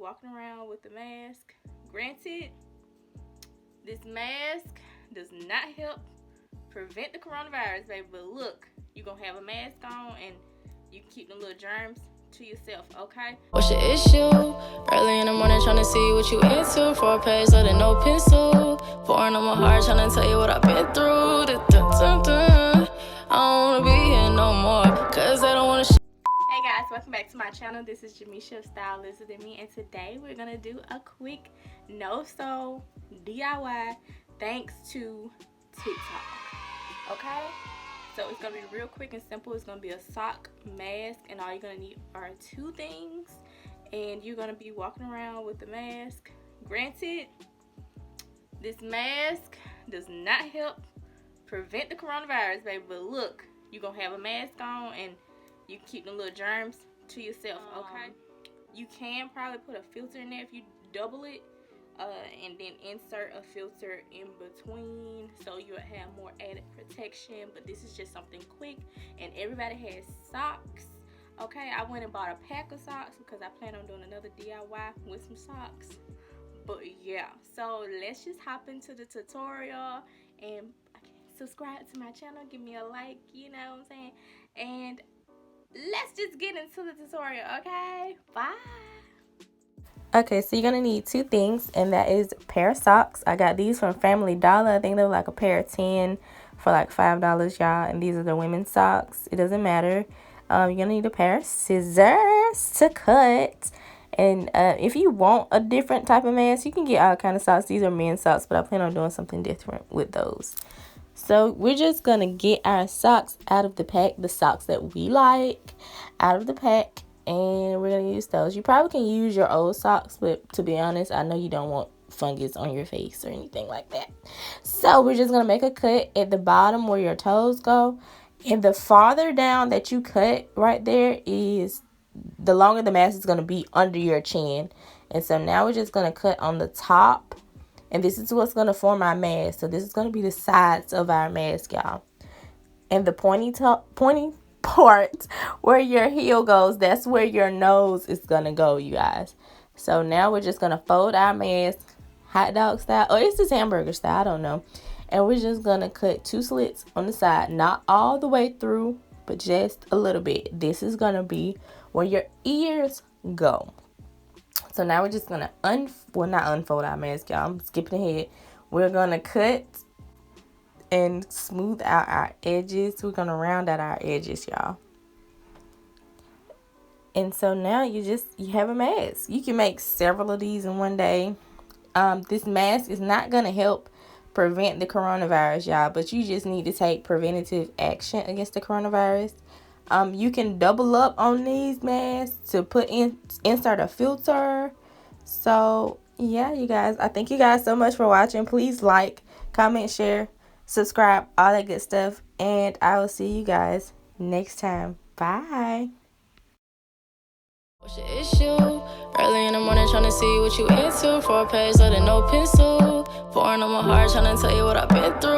walking around with a mask. Granted, this mask does not help prevent the coronavirus, baby, but look, you're gonna have a mask on and you can keep the little germs to yourself, okay? What's your issue? Early in the morning trying to see what you into. 4 page letter, no pencil. Pouring on my heart trying to tell you what I've been through. I don't wanna be here no more, cause I don't wanna Hey guys, welcome back to my channel. This is Jamisha of Style Lizard and Me, and today we're gonna do a quick no-sew DIY thanks to TikTok. Okay? So it's gonna be real quick and simple. It's gonna be a sock mask, and all you're gonna need are 2 things, and you're gonna be walking around with the mask. Granted, this mask does not help prevent the coronavirus, baby, but look, you're gonna have a mask on and you can keep the little germs to yourself, okay? You can probably put a filter in there if you double it, and then insert a filter in between so you'll have more added protection. But this is just something quick, and everybody has socks, okay? I went and bought a pack of socks because I plan on doing another DIY with some socks. But yeah, so let's just hop into the tutorial, and subscribe to my channel, give me a like, you know what I'm saying, and let's just get into the tutorial, okay? Bye. Okay, so you're gonna need 2 things, and that is a pair of socks. I got these from Family Dollar. I think they're like a pair of 10 for like $5, y'all, and these are the women's socks. It doesn't matter. You're gonna need a pair of scissors to cut, and if you want a different type of mask, you can get all kind of socks. These are men's socks, but I plan on doing something different with those. So we're just going to get our socks out of the pack, the socks that we like, out of the pack, and we're going to use those. You probably can use your old socks, but to be honest, I know you don't want fungus on your face or anything like that. So we're just going to make a cut at the bottom where your toes go, and the farther down that you cut right there is the longer the mask is going to be under your chin. And so now we're just going to cut on the top. And this is what's going to form our mask. So this is going to be the sides of our mask, y'all. And the pointy part where your heel goes, that's where your nose is going to go, you guys. So now we're just going to fold our mask, hot dog style. Or it's just hamburger style, I don't know. And we're just going to cut 2 slits on the side. Not all the way through, but just a little bit. This is going to be where your ears go. So now we're just going to not unfold our mask, y'all. I'm skipping ahead. We're going to cut and smooth out our edges. We're going to round out our edges, y'all. And so now you have a mask. You can make several of these in one day. This mask is not going to help prevent the coronavirus, y'all, but you just need to take preventative action against the coronavirus. You can double up on these masks to insert a filter. So yeah, you guys, I thank you guys so much for watching. Please like, comment, share, subscribe, all that good stuff, and I will see you guys next time. Bye. What's your issue? Early in the morning trying to see what you into. 4 page letter, no pencil. Pouring on my heart trying to tell you what I've been through.